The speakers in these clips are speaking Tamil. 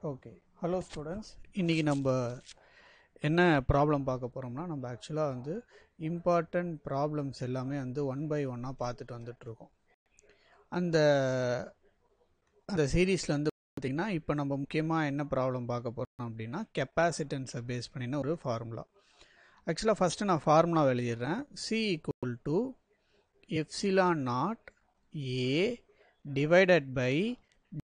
Okay, hello students. இன்றைக்கி நம்ம என்ன ப்ராப்ளம் பார்க்க போகிறோம்னா, நம்ம ஆக்சுவலாக வந்து இம்பார்ட்டண்ட் ப்ராப்ளம்ஸ் எல்லாமே வந்து ஒன் பை ஒன்னாக பார்த்துட்டு வந்துட்ருக்கோம். அந்த அந்த சீரீஸில் வந்து பார்த்திங்கன்னா, இப்போ நம்ம முக்கியமாக என்ன ப்ராப்ளம் பார்க்க போகிறோம் அப்படின்னா, கெப்பாசிட்டன்ஸை பேஸ் பண்ணின ஒரு ஃபார்முலா. ஆக்சுவலாக ஃபஸ்ட்டு நான் ஃபார்முலா எழுதிடுறேன். C equal to epsilon not A divided by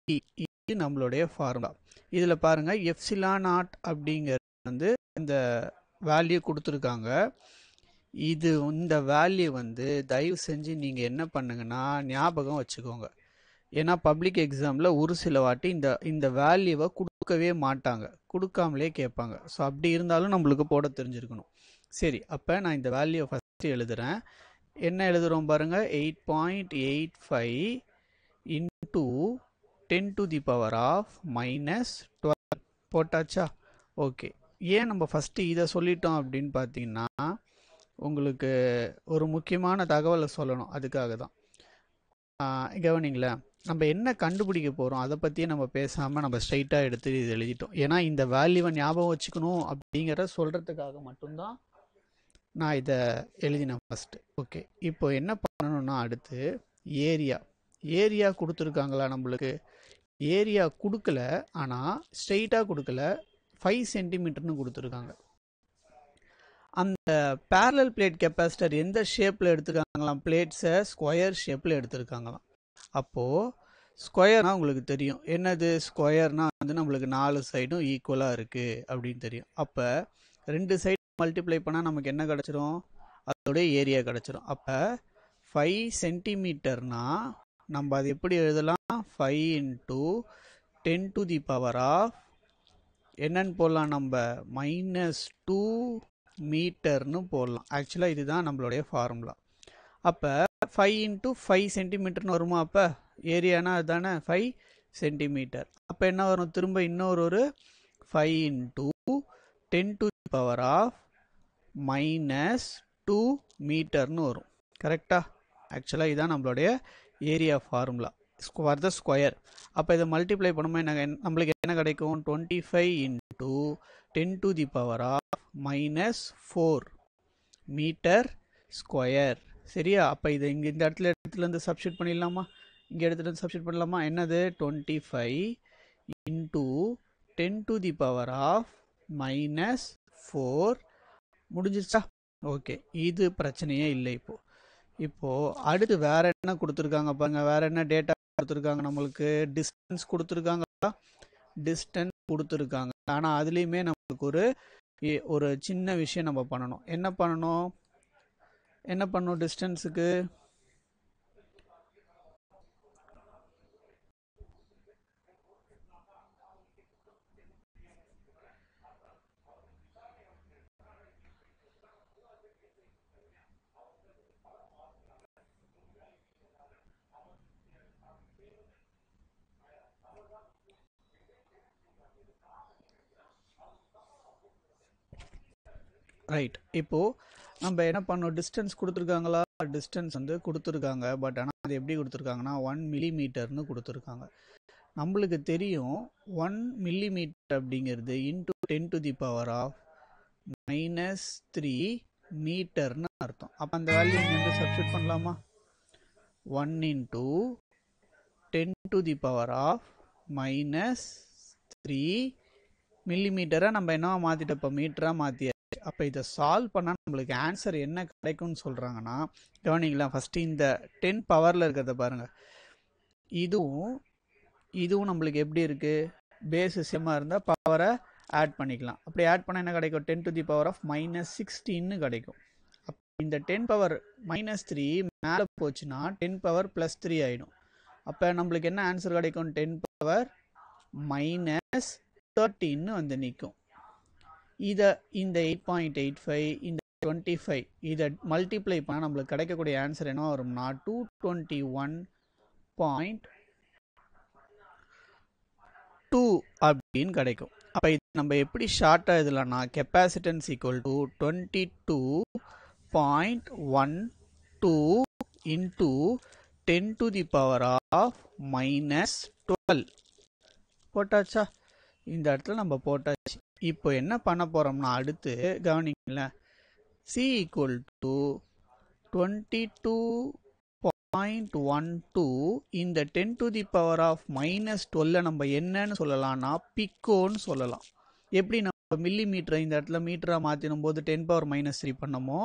D. இது நம்மளுடைய ஃபார்முலா. இதில் பாருங்கள், எப்சிலான் நாட் அப்படிங்கிறது வந்து இந்த வேல்யூ கொடுத்துருக்காங்க. இந்த வேல்யூ வந்து தயவு செஞ்சு நீங்கள் என்ன பண்ணுங்கன்னா ஞாபகம் வச்சுக்கோங்க. ஏன்னா பப்ளிக் எக்ஸாமில் ஒரு சில வாட்டி இந்த வேல்யூவை கொடுக்கவே மாட்டாங்க, கொடுக்காமலே கேட்பாங்க. ஸோ அப்படி இருந்தாலும் நம்மளுக்கு போட தெரிஞ்சிருக்கணும். சரி, அப்போ நான் இந்த வேல்யூவை ஃபஸ்ட்டு எழுதுகிறேன். என்ன எழுதுகிறோம் பாருங்கள், 8.85 into 10 to the power of minus 12 போட்டாச்சா? ஓகே, ஏன் நம்ம ஃபஸ்ட்டு இதை சொல்லிட்டோம் அப்படின்னு பார்த்தீங்கன்னா, உங்களுக்கு ஒரு முக்கியமான தகவலை சொல்லணும். அதுக்காக தான். கவனிங்களேன், நம்ம என்ன கண்டுபிடிக்க போகிறோம் அதை பற்றியே நம்ம பேசாமல் நம்ம ஸ்ட்ரைட்டாக எடுத்து இது எழுதிட்டோம். ஏன்னா இந்த வேல்யூவை ஞாபகம் வச்சுக்கணும் அப்படிங்கிற சொல்கிறதுக்காக மட்டும்தான் நான் இதை எழுதினேன் ஃபஸ்ட்டு. ஓகே, இப்போ என்ன பண்ணணும்னா அடுத்து ஏரியா கொடுத்துருக்காங்களா நம்மளுக்கு? ஏரியா கொடுக்கல, ஆனால் ஸ்ட்ரெயிட்டாக கொடுக்கல, 5 சென்டிமீட்டர்னு கொடுத்துருக்காங்க. அந்த பேரலல் பிளேட் கெப்பாசிட்டர் எந்த ஷேப்பில் எடுத்துருக்காங்களாம்? பிளேட்ஸை ஸ்கொயர் ஷேப்பில் எடுத்துருக்காங்களாம். அப்போது ஸ்கொயர்னால் உங்களுக்கு தெரியும் என்னது, ஸ்கொயர்னால் வந்து நம்மளுக்கு 4 சைடும் ஈக்குவலாக இருக்குது அப்படின்னு தெரியும். அப்போ 2 சைடு மல்டிப்ளை பண்ணால் நமக்கு என்ன கிடச்சிரும்? அதோடைய ஏரியா கிடச்சிரும். அப்போ 5 சென்டிமீட்டர்னால் நம்ம அது எப்படி எழுதலாம்? 5 into 10 to the power of என்னன்னு போடலாம்? நம்ம -2 மீட்டர்னு போடலாம். ஆக்சுவலாக இதுதான் நம்மளுடைய ஃபார்முலா. அப்போ 5 இன்டூ 5 சென்டிமீட்டர்னு வருமா? அப்போ ஏரியானா அதுதானே 5 சென்டிமீட்டர். அப்போ என்ன வரும்? திரும்ப இன்னொரு 5 into 10 to the power of -2 மீட்டர்னு வரும். கரெக்டா? ஆக்சுவலாக இதுதான் நம்மளுடைய area formula for the square. அப்போ இதை மல்டிப்ளை பண்ணும்போது நம்மளுக்கு என்ன கிடைக்கும்? 25 into 10 to the power of -4 metre square. சரியா? அப்போ இதை இந்த இடத்துலேருந்து சப்ஸ்டியூட் பண்ணிடலாமா? இங்கே எடுத்துகிட்டு சப்ஸ்டியூட் பண்ணலாமா? என்னது? 25 into 10 to the power of -4 முடிஞ்சிருச்சா? ஓகே, இது பிரச்சனையே இல்லை. இப்போது அடுத்து வேற என்ன கொடுத்துருக்காங்க பாருங்க. வேற என்ன டேட்டா கொடுத்துருக்காங்க நம்மளுக்கு? டிஸ்டன்ஸ் கொடுத்துருக்காங்களா? டிஸ்டன்ஸ் கொடுத்துருக்காங்க. ஆனால் அதுலேயுமே நம்மளுக்கு ஒரு சின்ன விஷயம் நம்ம பண்ணணும். என்ன பண்ணணும் டிஸ்டன்ஸுக்கு? ரைட், இப்போது நம்ம என்ன பண்ணோம்? டிஸ்டன்ஸ் கொடுத்துருக்காங்களா? டிஸ்டன்ஸ் வந்து கொடுத்துருக்காங்க. பட் ஆனால் அது எப்படி கொடுத்துருக்காங்கன்னா 1 மில்லிமீட்டர்னு கொடுத்துருக்காங்க. நம்மளுக்கு தெரியும் 1 மில்லிமீட்டர் அப்படிங்கிறது into 10 to the power of -3 மீட்டர்னு அர்த்தம். அப்போ அந்த வேல்யூ இங்கே வந்து சப்ஸ்டியூட் பண்ணலாமா? 1 into 10 to the power of -3 மில்லிமீட்டரை நம்ம என்னவா மாற்றிட்டோம்? இப்போ மீட்டராக மாற்றியாச்சு. அப்போ இதை சால்வ் பண்ணால் நம்மளுக்கு ஆன்சர் என்ன கிடைக்கும்னு சொல்கிறாங்கன்னா, கவனிங்களா, ஃபஸ்ட்டு இந்த 10 பவரில் இருக்கிறத பாருங்கள். இதுவும் நம்மளுக்கு எப்படி இருக்குது? பேஸ் சேமாக இருந்தால் பவரை ஆட் பண்ணிக்கலாம். அப்படி ஆட் பண்ணால் என்ன கிடைக்கும்? 10 to the power of -16 கிடைக்கும். இந்த 10 பவர் -3 மேலே போச்சுன்னா 10 பவர் +3 ஆகிடும். அப்போ நம்மளுக்கு என்ன ஆன்சர் கிடைக்கும்? 10 பவர் -13 வந்து நிற்கும். இந்த 8.85 இந்த 25 இதை மல்டிப்ளை பண்ணால் நம்மளுக்கு கிடைக்கக்கூடிய ஆன்சர் என்ன வரும்னா 221.2 அப்படின்னு கிடைக்கும். அப்போ இது நம்ம எப்படி ஷார்ட்டாக எழுதலாம்னா, capacitance equal to 22.12 into 10 to the power of -12 போட்டாச்சா? இந்த இடத்துல நம்ம போட்டாச்சு. இப்போ என்ன பண்ண போகிறோம்னா அடுத்து கவனிங்களேன், C ஈக்குவல் டு 22.12 இந்த 10 to the power of -12 நம்ம என்னன்னு சொல்லலாம்னா பிக்கோன்னு சொல்லலாம். எப்படி நம்ம மில்லிமீட்டரை இந்த இடத்துல மீட்டராக மாற்றினும் போது 10⁻³ பண்ணமோ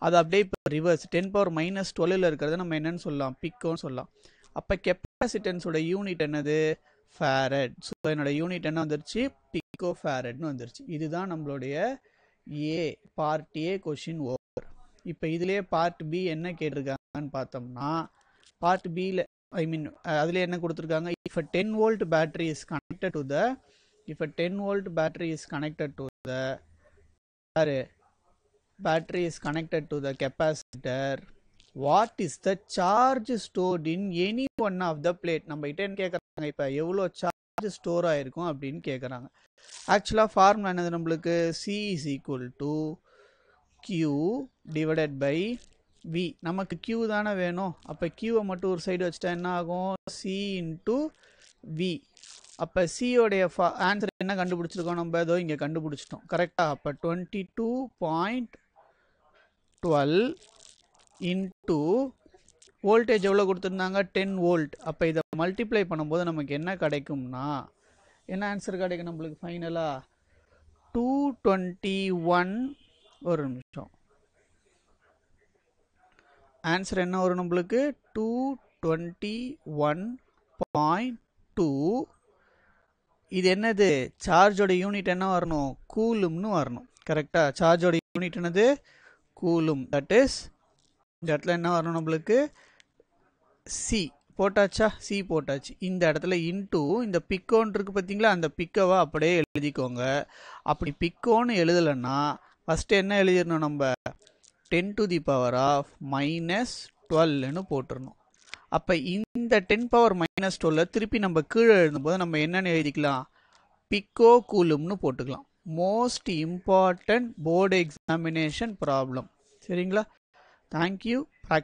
அது அப்படியே இப்போ ரிவர்ஸ் 10⁻12 இருக்கிறத நம்ம என்னன்னு சொல்லலாம், பிக்கோன்னு சொல்லலாம். அப்போ கெப்பாசிட்டன்ஸோட யூனிட் என்னது, ஃபேரட். ஸோ என்னோட யூனிட் என்ன வந்துருச்சு, பிக்கோ ஃபேரட்னு வந்துருச்சு. இதுதான் நம்மளுடைய பார்ட் ஏ கொஷின் ஓவர். இப்போ இதுலேயே பார்ட் பி என்ன கேட்டிருக்காங்கன்னு பார்த்தோம்னா, பார்ட் பியில் அதுலேயே என்ன கொடுத்துருக்காங்க, if a 10 volt battery is connected to the capacitor, what is the charge stored in any one of the plate? நம்ம கிட்ட என்ன கேட்குறாங்க, இப்போ எவ்வளோ சார்ஜ் ஸ்டோர் ஆகிருக்கும் அப்படின்னு கேட்குறாங்க. ஆக்சுவலாக ஃபார்முலா என்னது நம்மளுக்கு, C is equal to Q divided by V. நமக்கு Q தானே வேணும். அப்போ Qவை மட்டும் ஒரு சைடு வச்சுட்டா என்ன ஆகும், C into V. அப்போ சியோடைய ஆன்சர் என்ன கண்டுபிடிச்சிருக்கோம் நம்ம, ஏதோ இங்கே கண்டுபிடிச்சிட்டோம் கரெக்டாக. அப்போ 22.12 இன்ட்டு வோல்டேஜ் எவ்வளோ கொடுத்துருந்தாங்க, 10 வோல்ட். அப்போ இதை மல்டிப்ளை பண்ணும்போது நமக்கு என்ன கிடைக்கும்னா, என்ன ஆன்சர் கிடைக்கும் நம்மளுக்கு ஃபைனலாக 221. ஒரு நிமிஷம், ஆன்சர் என்ன வரும் நம்மளுக்கு, 221.2. இது என்னது, சார்ஜோட யூனிட் என்ன வரணும், கூலும்னு வரணும் கரெக்டாக. சார்ஜோட யூனிட் என்னது, கூலும். தட் இஸ் இந்த இடத்துல என்ன வரணும் நம்மளுக்கு, சி போட்டாச்சா, சி போட்டாச்சு. இந்த இடத்துல இன்டூ இந்த பிக்கோன்னு இருக்கு பார்த்தீங்களா, அந்த பிக்கோவை அப்படியே எழுதிக்கோங்க. அப்படி பிக்கோன்னு எழுதலைன்னா ஃபஸ்ட்டு என்ன எழுதிடணும் நம்ம, 10 to the power of -12ன்னு போட்டுடணும். அப்போ இந்த 10⁻12 திருப்பி நம்ம கீழே எழுதும்போது நம்ம என்னென்னு எழுதிக்கலாம், பிக்கோ கூலும்னு போட்டுக்கலாம். Most important board examination problem. சரிங்களா, தேங்க்யூ.